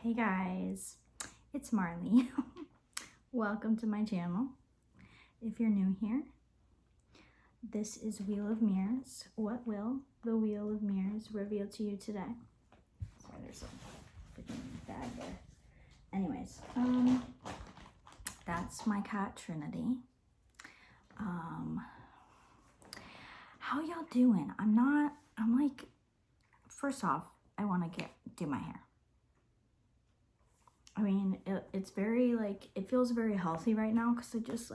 Hey guys, it's Marley. Welcome to my channel. If you're new here, this is Wheel of Mirrors. What will the Wheel of Mirrors reveal to you today? Sorry, there's a freaking bag there. Anyways, that's my cat Trinity. How y'all doing? First off, I want to do my hair. I mean, it's very, it feels very healthy right now because I just,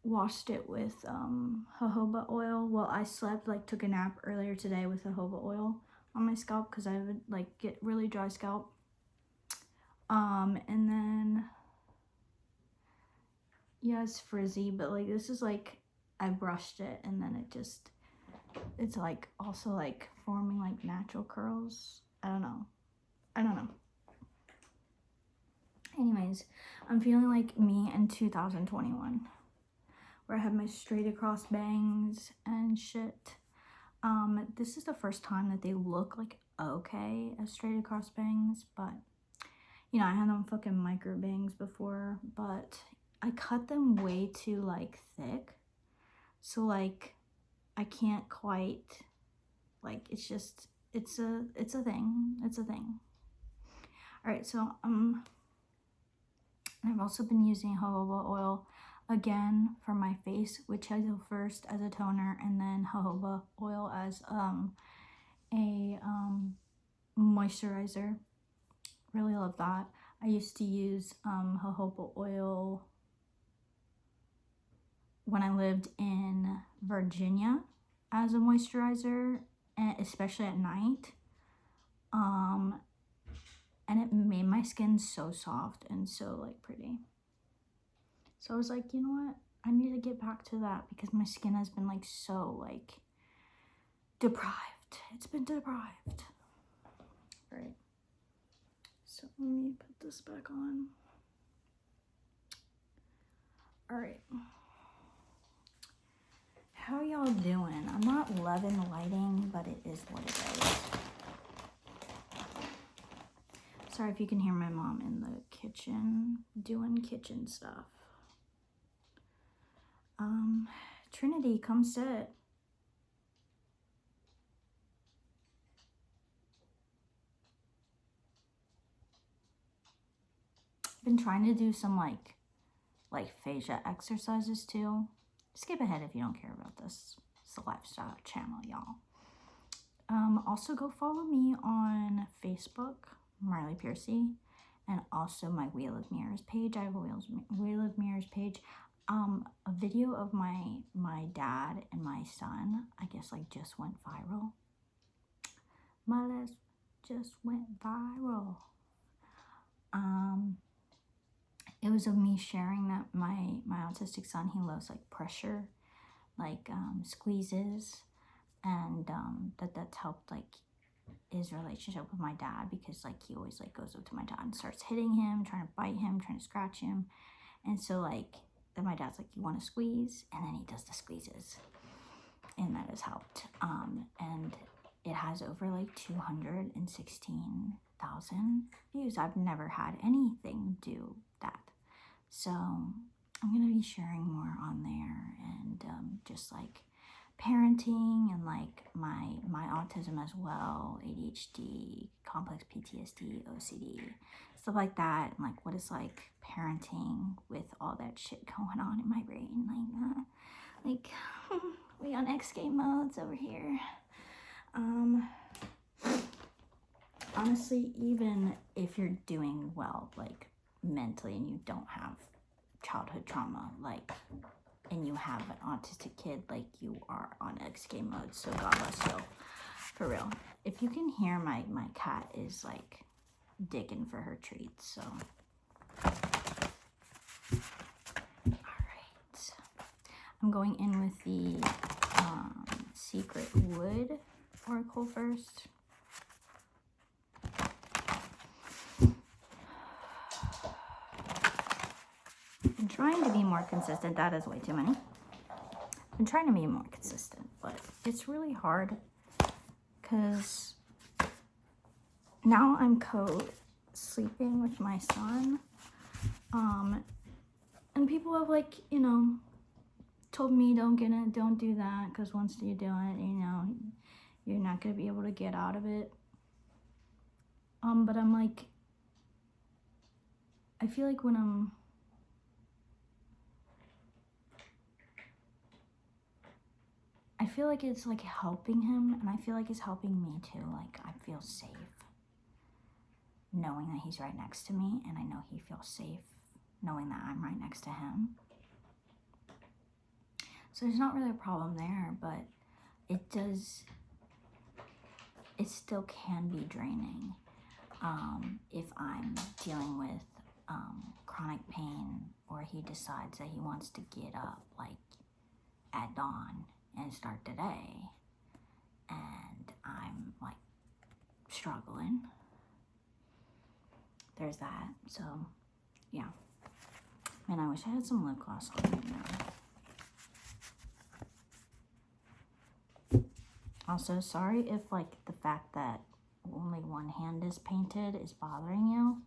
washed it with jojoba oil. Well, I took a nap earlier today with jojoba oil on my scalp because I would, get really dry scalp. And then, yeah, it's frizzy, but, this is, I brushed it and then it's, also, forming, natural curls. I don't know. Anyways, I'm feeling like me in 2021, where I had my straight across bangs and shit. This is the first time that they look okay as straight across bangs, but you know, I had them fucking micro bangs before, but I cut them way too thick, so I can't quite, it's a thing. All right, so I've also been using jojoba oil again for my face, which I do first as a toner and then jojoba oil as a moisturizer. Really love that. I used to use jojoba oil when I lived in Virginia as a moisturizer, and especially at night. And it made my skin so soft and so pretty. So I was like, you know what? I need to get back to that because my skin has been so deprived. It's been deprived. All right. So let me put this back on. All right. How y'all doing? I'm not loving the lighting, but it is what it is. Sorry if you can hear my mom in the kitchen doing kitchen stuff. Trinity, come sit. I've been trying to do some fascia exercises too. Skip ahead if you don't care about this. It's a lifestyle channel, y'all. Also go follow me on Facebook, Marley Piercy, and also my Wheel of Mirrors page. I have a Wheel of Mirrors page. A video of my dad and my son, I guess just went viral. My last just went viral. It was of me sharing that my autistic son, he loves pressure, squeezes, and that's helped his relationship with my dad, because he always goes up to my dad and starts hitting him, trying to bite him, trying to scratch him. And so then my dad's you want to squeeze, and then he does the squeezes, and that has helped. And it has over 216,000 views. I've never had anything do that, so I'm gonna be sharing more on there, and just parenting and my autism as well, ADHD, complex PTSD, OCD, stuff like that, and what it's parenting with all that shit going on in my brain, we on X game modes over here. Honestly, even if you're doing well mentally and you don't have childhood trauma, and you have an autistic kid, you are on X game mode, so God bless you, for real. If you can hear, my cat is digging for her treats, so. Alright, I'm going in with the Secret Wood Oracle first. I'm trying to be more consistent. That is way too many. I'm trying to be more consistent, but it's really hard because now I'm sleeping with my son. And people have like, told me don't do that, because once you do it, you're not gonna be able to get out of it. But I'm like, I feel like I feel like it's like helping him, and I feel like it's helping me too. Like, I feel safe knowing that he's right next to me, and I know he feels safe knowing that I'm right next to him. So there's not really a problem there, but it still can be draining if I'm dealing with chronic pain, or he decides that he wants to get up like at dawn and start the day, and I'm like struggling. There's that. So yeah, man, I wish I had some lip gloss on right now. Also, sorry if like the fact that only one hand is painted is bothering you.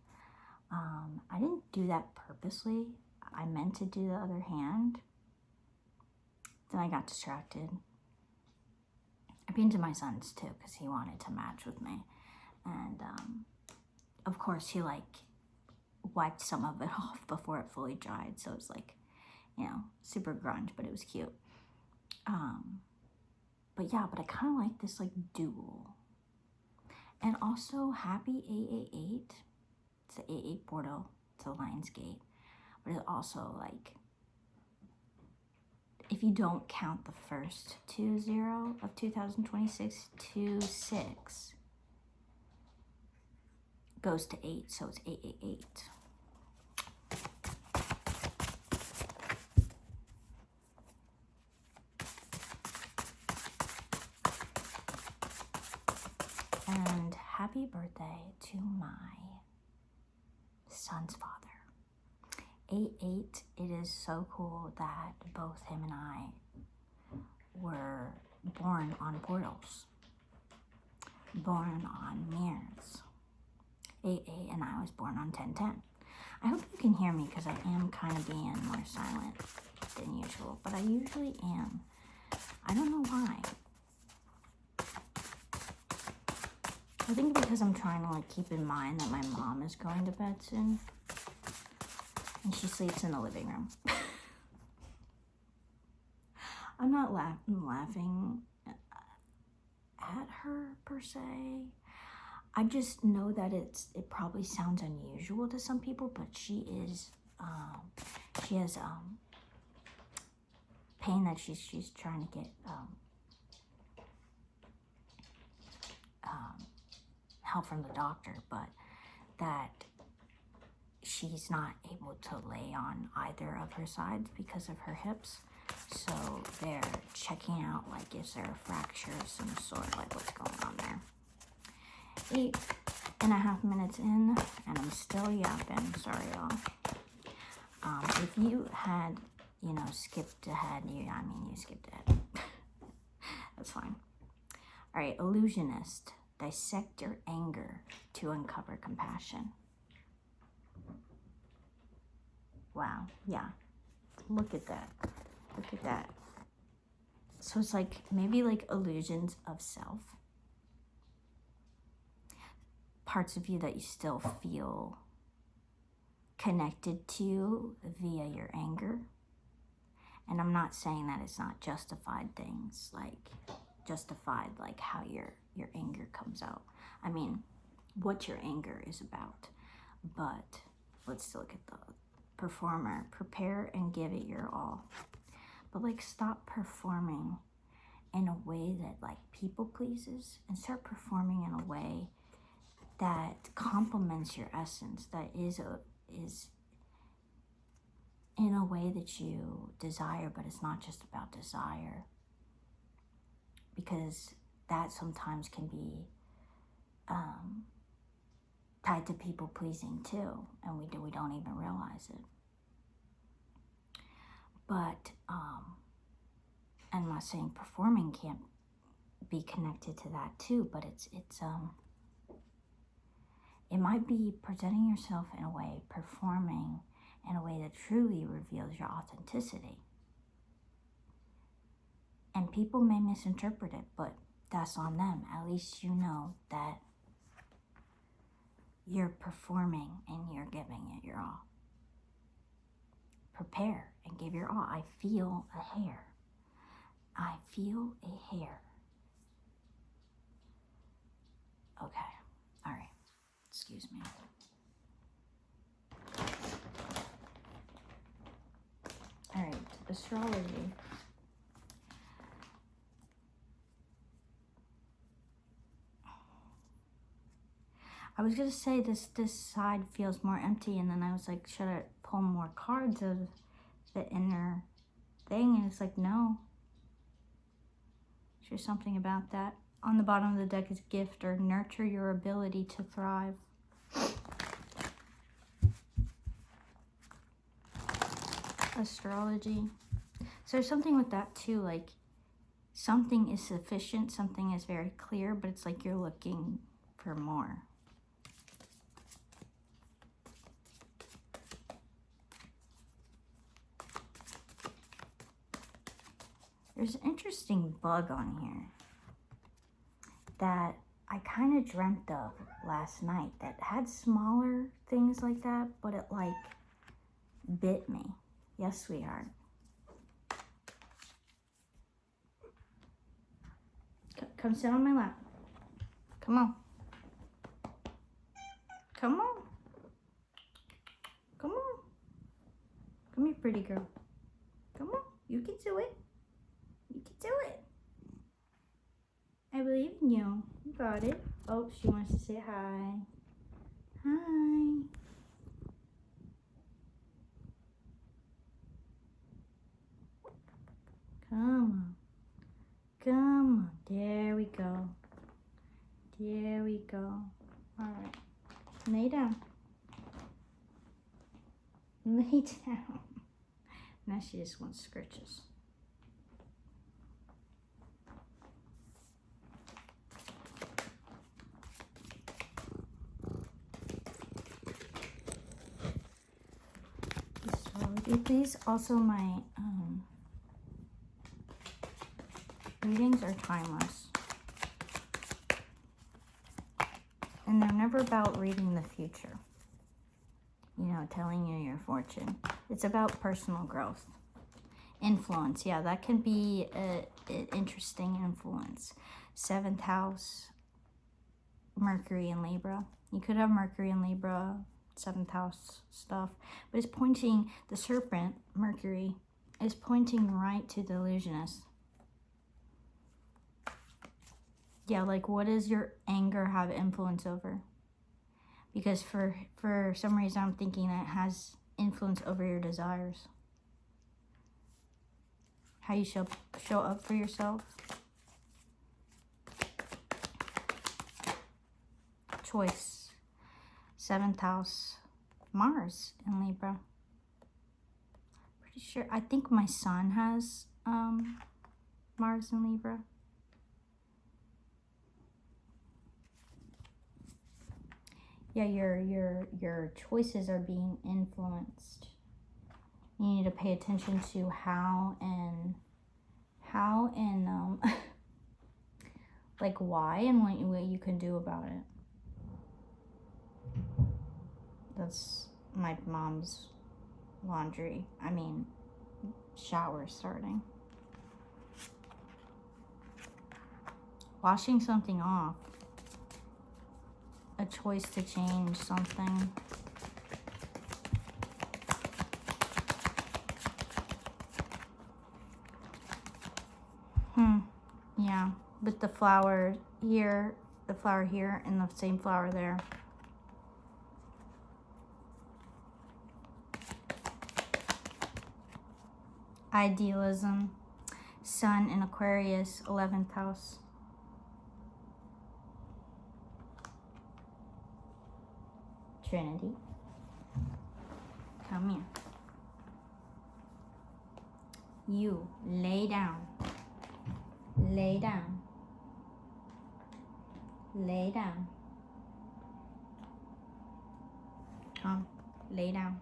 I didn't do that purposely. I meant to do the other hand. Then I got distracted. I painted my son's too because he wanted to match with me. And of course he like wiped some of it off before it fully dried. So it was like, super grunge, but it was cute. But yeah, but I kind of like this like dual. And also happy 888. It's the 88 Bordeaux. It's a Lionsgate. But it's also like, if you don't count the first 20 of 2026, 26 goes to 8, so it's 888. And happy birthday to my son's father. 88, it is so cool that both him and I were born on portals, born on mirrors. 88, and I was born on 1010. I hope you can hear me because I am kind of being more silent than usual, but I usually am. I don't know why. I think because I'm trying to like keep in mind that my mom is going to bed soon. And she sleeps in the living room. I'm not laughing at her per se. I just know that it probably sounds unusual to some people, but she has pain that she's trying to get help from the doctor, but that she's not able to lay on either of her sides because of her hips. So they're checking out, like, is there a fracture of some sort, like what's going on there. 8.5 minutes in, and I'm still yapping. Sorry, y'all. If you had, skipped ahead, you skipped ahead. That's fine. All right, illusionist. Dissect your anger to uncover compassion. Wow, yeah. Look at that. Look at that. So it's like maybe like illusions of self. Parts of you that you still feel connected to via your anger. And I'm not saying that it's not justified things, like justified like how your anger comes out. I mean, what your anger is about. But let's look at the performer. Prepare and give it your all. But like, stop performing in a way that like people pleases, and start performing in a way that complements your essence, that is in a way that you desire, but it's not just about desire, because that sometimes can be tied to people pleasing too, and we don't even realize it. But I'm not saying performing can't be connected to that too, but it It might be presenting yourself in a way, performing in a way that truly reveals your authenticity. And people may misinterpret it, but that's on them. At least you know that you're performing and you're giving it your all. Prepare and give your all. I feel a hair. I feel a hair. Okay. All right. Excuse me. All right. Astrology. I was going to say this side feels more empty, and then I was like, should I pull more cards of the inner thing? And it's like, no. There's something about that. On the bottom of the deck is gift or nurture your ability to thrive. Astrology. So there's something with that too, like something is sufficient, something is very clear, but it's like you're looking for more. There's an interesting bug on here that I kind of dreamt of last night that had smaller things like that, but it like bit me. Yes, sweetheart. Come sit on my lap. Come on. Come on. Come on. Come here, pretty girl. Come on. You can do it. You can do it. I believe in you. You got it. Oh, she wants to say hi. Hi. Come on. Come on. There we go. There we go. All right. Lay down. Lay down. Now she just wants scritches. These also my readings are timeless, and they're never about reading the future, you know, telling you your fortune. It's about personal growth, influence. Yeah, that can be an interesting influence. 7th house, Mercury in Libra. You could have Mercury in Libra, 7th house stuff, but it's pointing, the serpent, Mercury, is pointing right to the illusionist. Yeah, like what does your anger have influence over? Because for some reason I'm thinking that it has influence over your desires. How you show up for yourself. Choice. 7th house, Mars in Libra. Pretty sure, I think my son has Mars in Libra. Yeah, your choices are being influenced. You need to pay attention to how and like why and what you can do about it. That's my mom's laundry. I mean, shower starting. Washing something off. A choice to change something. Yeah, with the flower here, and the same flower there. Idealism. Sun in Aquarius, 11th house. Trinity. Come here. You lay down. Lay down. Lay down. Come, lay down.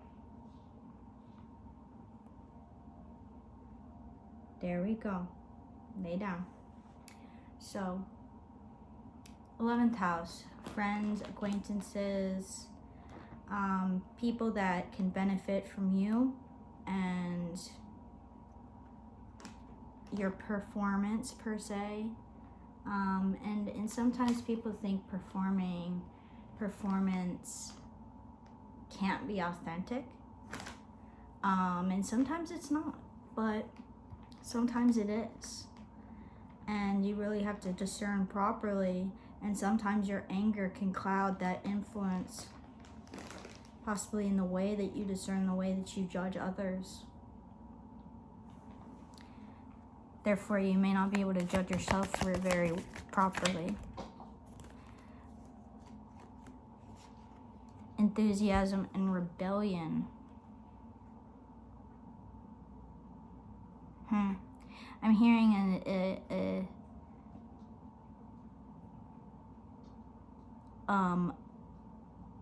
There we go. Lay down. So, 11th house, friends, acquaintances, people that can benefit from you and your performance per se. And sometimes people think performance can't be authentic. And sometimes it's not, but sometimes it is. And you really have to discern properly. And sometimes your anger can cloud that influence, possibly in the way that you discern, the way that you judge others. Therefore, you may not be able to judge yourself very properly. Enthusiasm and rebellion. I'm hearing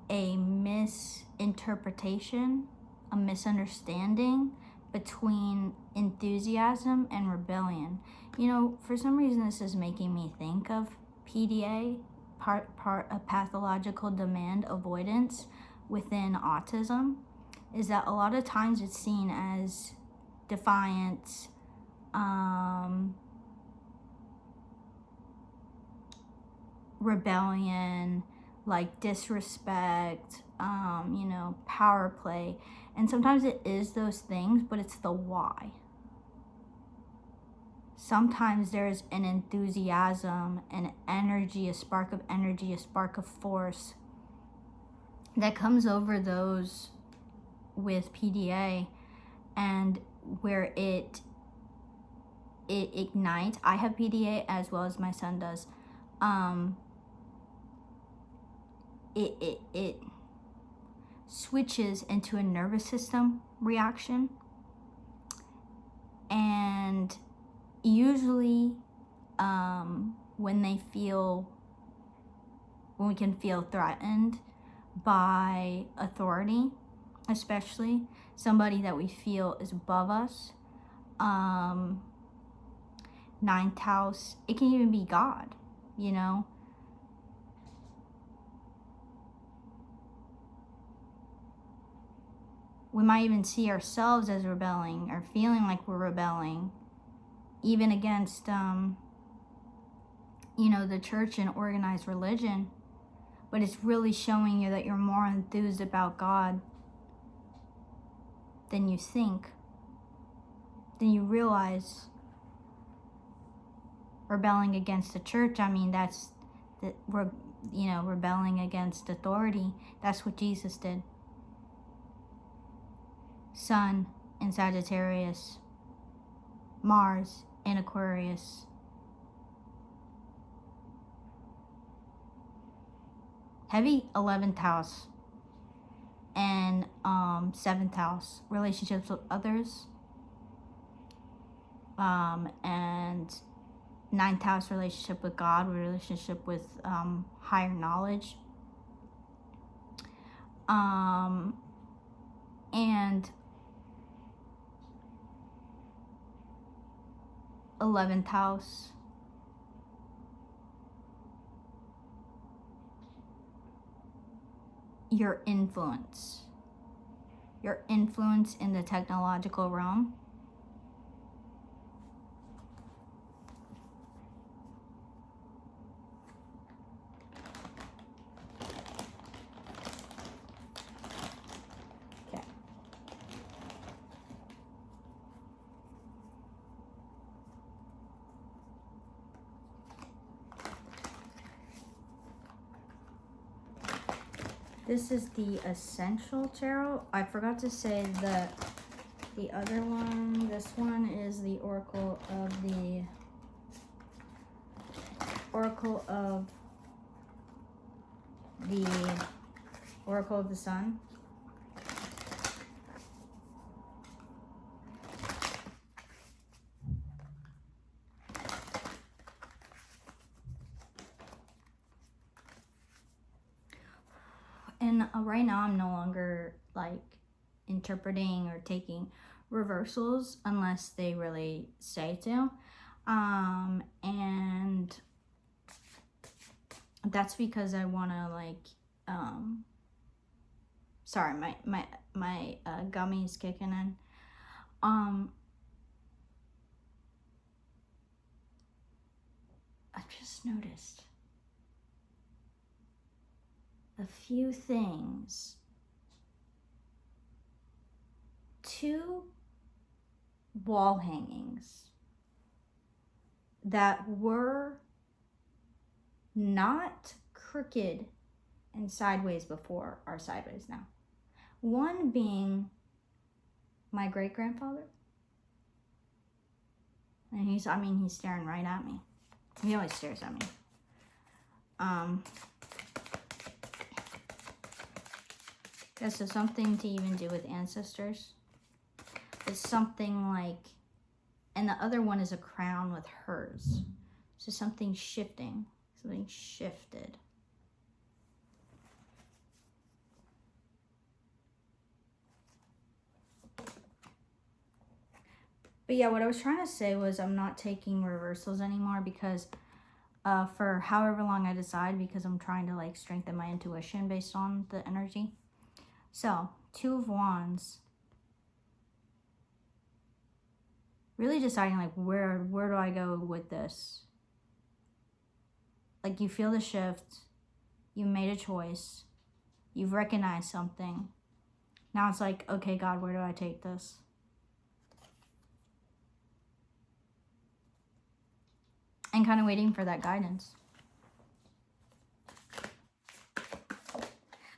a misinterpretation, a misunderstanding between enthusiasm and rebellion. You know, for some reason this is making me think of PDA, part of pathological demand avoidance within autism, is that a lot of times it's seen as defiance, rebellion, like disrespect, power play. And sometimes it is those things, but it's the why. Sometimes there's an enthusiasm, an energy, a spark of energy, a spark of force that comes over those with PDA, and where it ignites. I have PDA as well as my son does. It switches into a nervous system reaction, and usually when we can feel threatened by authority, especially somebody that we feel is above us, 9th house, it can even be God, you know. We might even see ourselves as rebelling or feeling like we're rebelling, even against, the church and organized religion. But it's really showing you that you're more enthused about God than you think, than you realize. Rebelling against the church, I mean, rebelling against authority. That's what Jesus did. Sun in Sagittarius, Mars in Aquarius. Heavy 11th house and 7th house, relationships with others, and 9th house, relationship with God, relationship with higher knowledge, and 11th house, your influence in the technological realm. Okay. This is the Essential Tarot. I forgot to say that the other one, this one is the Oracle of the Sun. and right now I'm no longer like interpreting or taking reversals unless they really say to. And that's because I want to like, sorry, my gummy's kicking in. I've just noticed a few things. 2 wall hangings that were not crooked and sideways before are sideways now. One being my great-grandfather. And he's staring right at me. He always stares at me. Guess it's something to even do with ancestors. It's something like, and the other one is a crown with hers. So something shifting, something shifted. But yeah, what I was trying to say was I'm not taking reversals anymore because for however long I decide, because I'm trying to like strengthen my intuition based on the energy. So 2 of Wands. Really deciding like where do I go with this? Like you feel the shift, you made a choice, you've recognized something. Now it's like, okay, God, where do I take this? And kind of waiting for that guidance.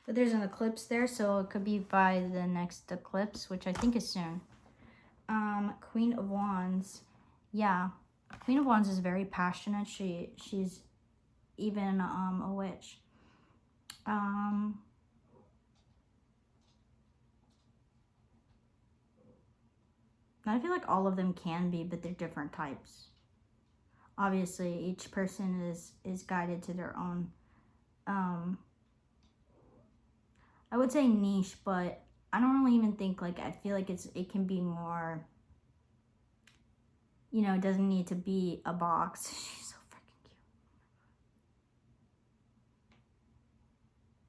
But there's an eclipse there, so it could be by the next eclipse, which I think is soon. Queen of Wands. Yeah. Queen of Wands is very passionate. She's even a witch. I feel like all of them can be, but they're different types. Obviously, each person is guided to their own, I would say niche, but I don't really even think like, I feel like it can be more, you know, it doesn't need to be a box. She's so freaking cute.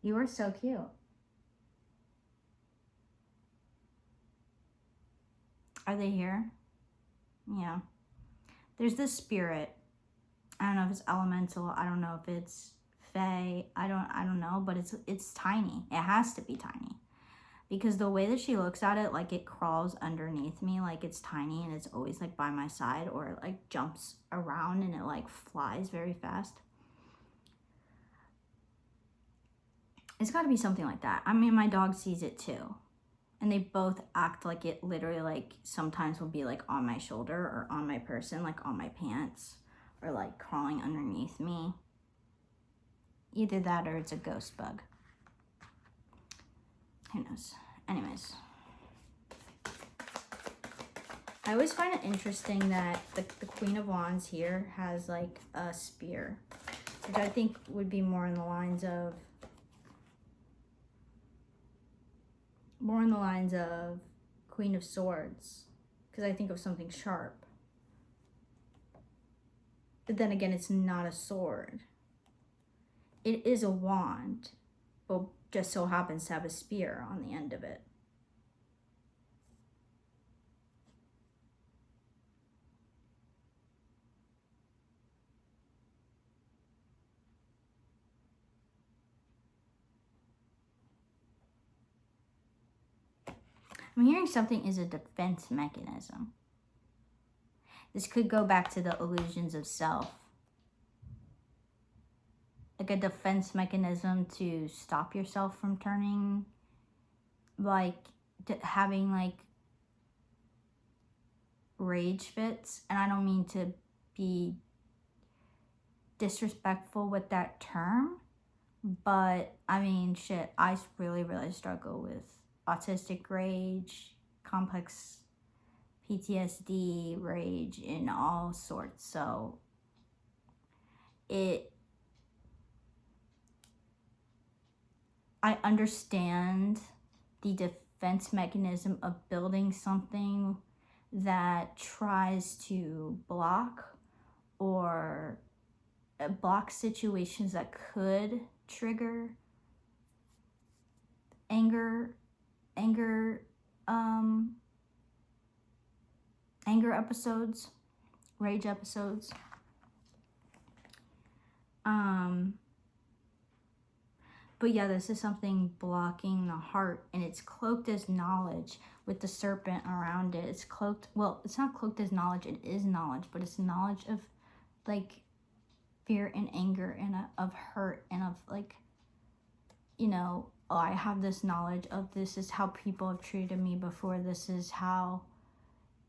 You are so cute. Are they here? Yeah. There's this spirit. I don't know if it's elemental. I don't know if it's fae. I don't know, but it's tiny. It has to be tiny. Because the way that she looks at it, like it crawls underneath me, like it's tiny and it's always like by my side, or it like jumps around and it like flies very fast. It's got to be something like that. I mean, my dog sees it too. And they both act like it literally, like sometimes will be like on my shoulder or on my person, like on my pants, or like crawling underneath me. Either that or it's a ghost bug. Who knows? Anyways. I always find it interesting that the Queen of Wands here has like a spear, which I think would be more in the lines of Queen of Swords, because I think of something sharp. But then again, it's not a sword. It is a wand, but just so happens to have a spear on the end of it. I'm hearing something is a defense mechanism. This could go back to the illusions of self. Like a defense mechanism to stop yourself from turning, like having like rage fits. And I don't mean to be disrespectful with that term, but I mean, shit, I really, really struggle with autistic rage, complex PTSD, rage, in all sorts. So I understand the defense mechanism of building something that tries to block or block situations that could trigger anger um anger episodes, rage episodes. But yeah, this is something blocking the heart, and it's cloaked as knowledge with the serpent around it. It's cloaked, well, it's not cloaked as knowledge, it is knowledge, but it's knowledge of like fear and anger and of hurt and of like, you know, oh, I have this knowledge of this is how people have treated me before. This is how,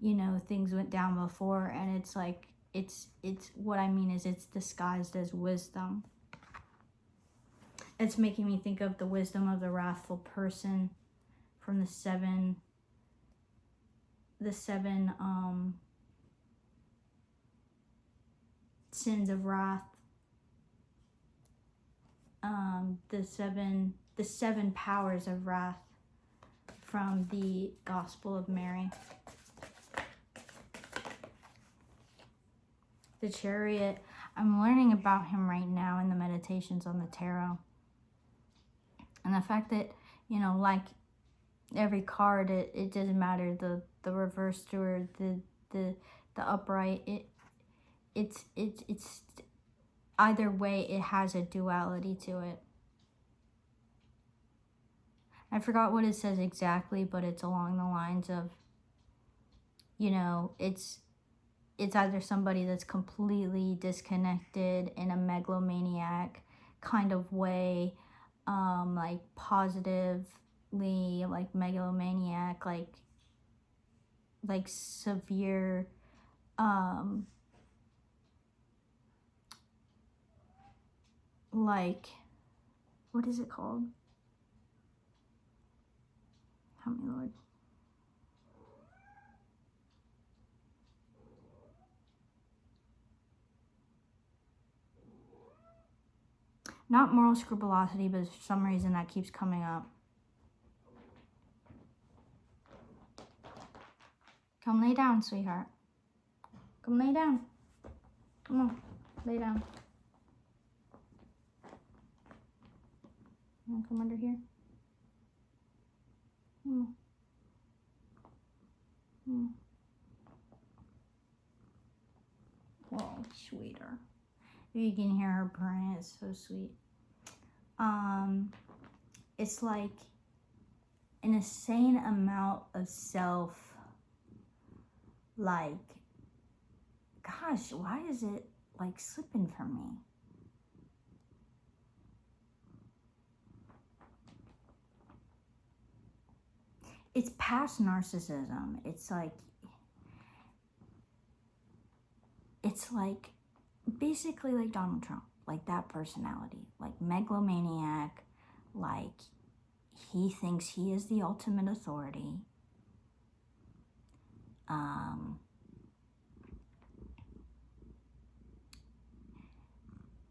you know, things went down before. And it's like, it's what I mean is it's disguised as wisdom. It's making me think of the wisdom of the wrathful person from the seven sins of wrath. The seven powers of wrath from the Gospel of Mary. The Chariot. I'm learning about him right now in the meditations on the tarot. And the fact that, you know, like every card, it doesn't matter the reversed or the upright. It's either way, it has a duality to it. I forgot what it says exactly, but it's along the lines of, you know, it's either somebody that's completely disconnected in a megalomaniac kind of way, like positively, like megalomaniac, like severe, like, what is it called? Help me, Lord. Not moral scrupulosity, but for some reason that keeps coming up. Come lay down, sweetheart. Come lay down. Come on, lay down. You wanna come under here? Oh, sweeter. You can hear her purring. It's so sweet. It's like an insane amount of self. Like, gosh, why is it like slipping from me? It's past narcissism. It's like basically like Donald Trump, like that personality, like megalomaniac, like he thinks he is the ultimate authority.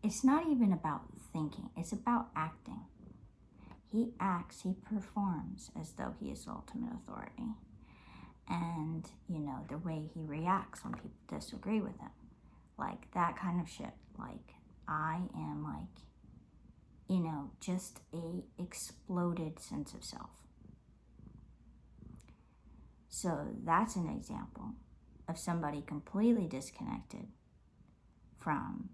It's not even about thinking, it's about acting. He acts, he performs as though he is the ultimate authority. And, you know, the way he reacts when people disagree with him. Like, that kind of shit. Like, I am, like, you know, just a exploded sense of self. So that's an example of somebody completely disconnected from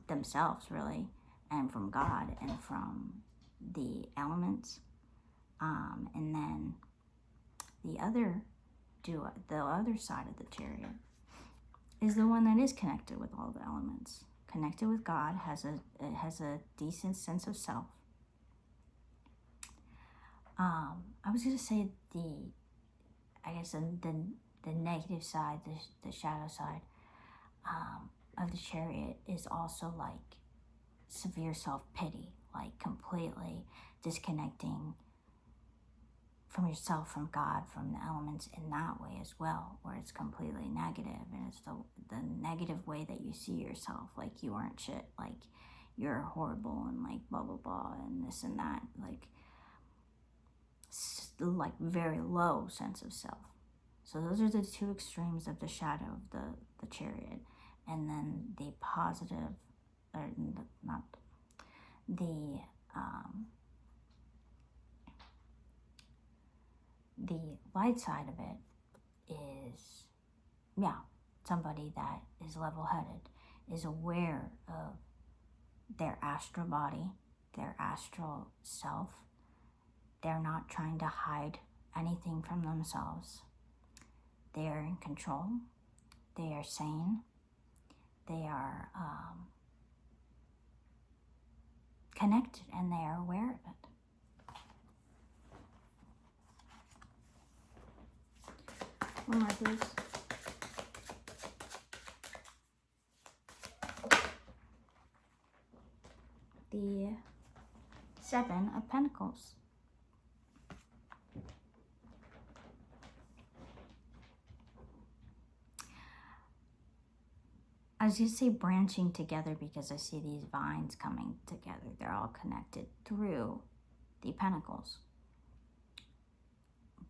themselves, really, and from God and from the elements. And then the other side of the chariot is the one that is connected with all the elements, connected with God, has a decent sense of self. I was gonna say the negative side, the shadow side of the chariot is also like severe self-pity, like completely disconnecting from yourself, from God, from the elements in that way as well, where it's completely negative, and it's the negative way that you see yourself, like you aren't shit, like, you're horrible and like blah blah blah and this and that, like very low sense of self. So those are the two extremes of the shadow of the Chariot. And then the positive, or not, the light side of it is, yeah, somebody that is level-headed, is aware of their astral body, their astral self. They're not trying to hide anything from themselves. They are in control. They are sane. They are connected, and they are aware of it. One more, please. The Seven of Pentacles. I was going to say branching together because I see these vines coming together. They're all connected through the pentacles.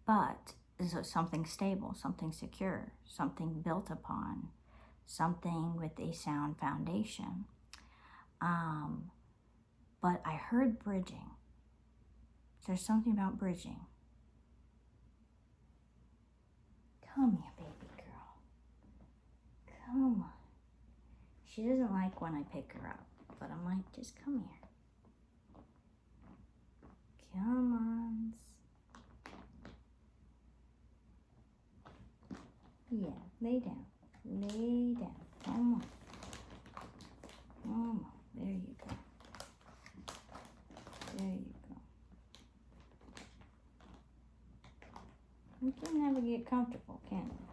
But is it something stable, something secure, something built upon, something with a sound foundation. But I heard bridging. There's something about bridging. Come here, baby girl. Come on. She doesn't like when I pick her up, but I'm like, just come here. Come on. Yeah, lay down. Lay down. Come on. Come on. There you go. There you go. You can never get comfortable, can you?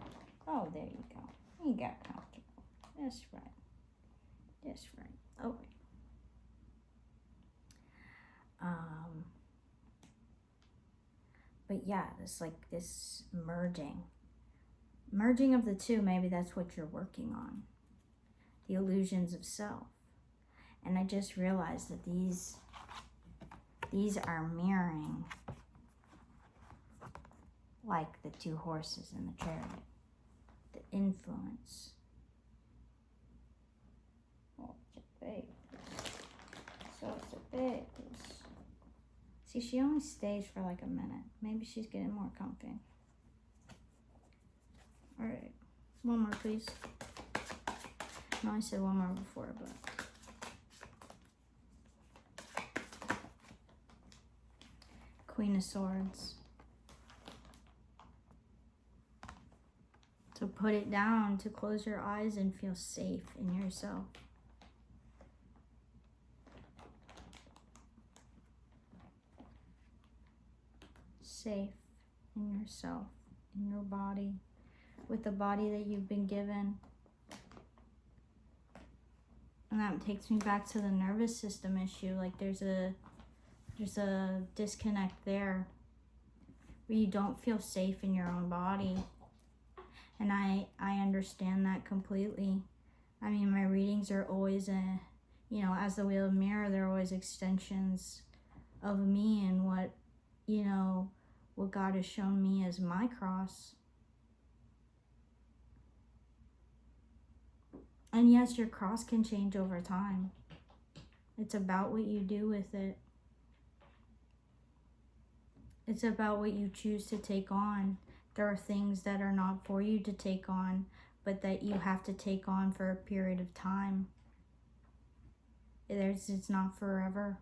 Oh, there you go. You got comfortable. That's right. That's right. Okay. But yeah, it's like this merging of the two. Maybe that's what you're working on. The illusions of self. And I just realized that these are mirroring like the two horses in the chariot. The influence. Oh, it's a baby. So it's a baby. See, she only stays for like a minute. Maybe she's getting more comfy. All right, one more, please. No, I said one more before, but. Queen of Swords. So put it down, to close your eyes and feel safe in yourself. Safe in yourself, in your body, with the body that you've been given. And that takes me back to the nervous system issue. Like there's a disconnect there where you don't feel safe in your own body. And I understand that completely. I mean, my readings are always as the Wheel of Mirror, they're always extensions of me and what God has shown me as my cross. And yes, your cross can change over time. It's about what you do with it. It's about what you choose to take on. There are things that are not for you to take on, but that you have to take on for a period of time. It's not forever.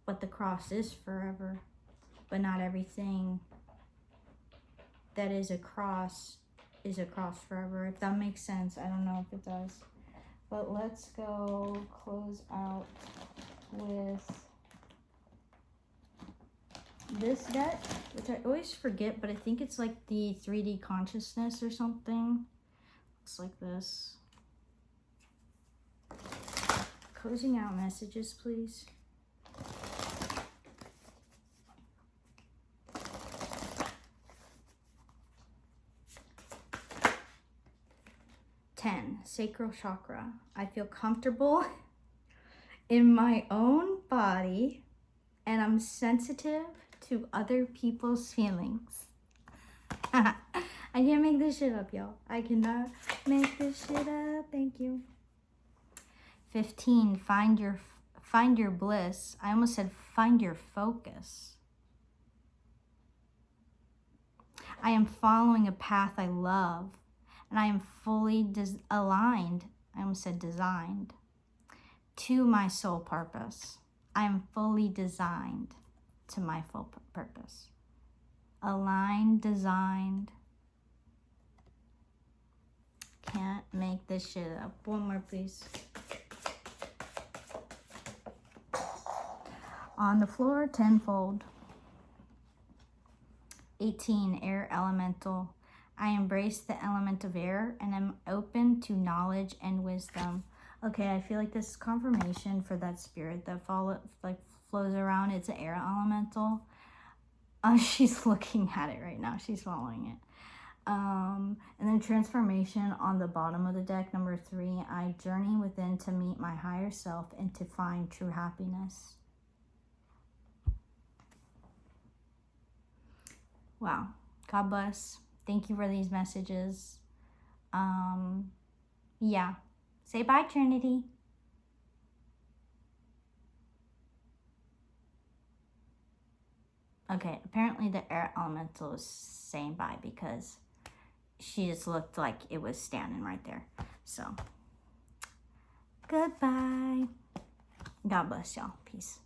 But the cross is forever. But not everything that is a cross forever. If that makes sense. I don't know if it does. But let's go close out with this deck, which I always forget, but I think it's like the 3D consciousness or something. Looks like this. Closing out messages, please. Sacral chakra. I feel comfortable in my own body, and I'm sensitive to other people's feelings. I can't make this shit up, y'all. I cannot make this shit up. Thank you. 15, find your bliss. I almost said find your focus. I am following a path I love, and I am fully aligned. I almost said designed to my soul purpose. I am fully designed to my full purpose. Aligned, designed. Can't make this shit up. One more, please. On the floor, tenfold. 18, air elemental. I embrace the element of air and am open to knowledge and wisdom. Okay, I feel like this is confirmation for that spirit that flows around. It's an air elemental. She's looking at it right now. She's following it. And then transformation on the bottom of the deck, number 3. I journey within to meet my higher self and to find true happiness. Wow. God bless. Thank you for these messages. Yeah. Say bye, Trinity. Okay, apparently the air elemental is saying bye because she just looked like it was standing right there. So, goodbye. God bless y'all. Peace.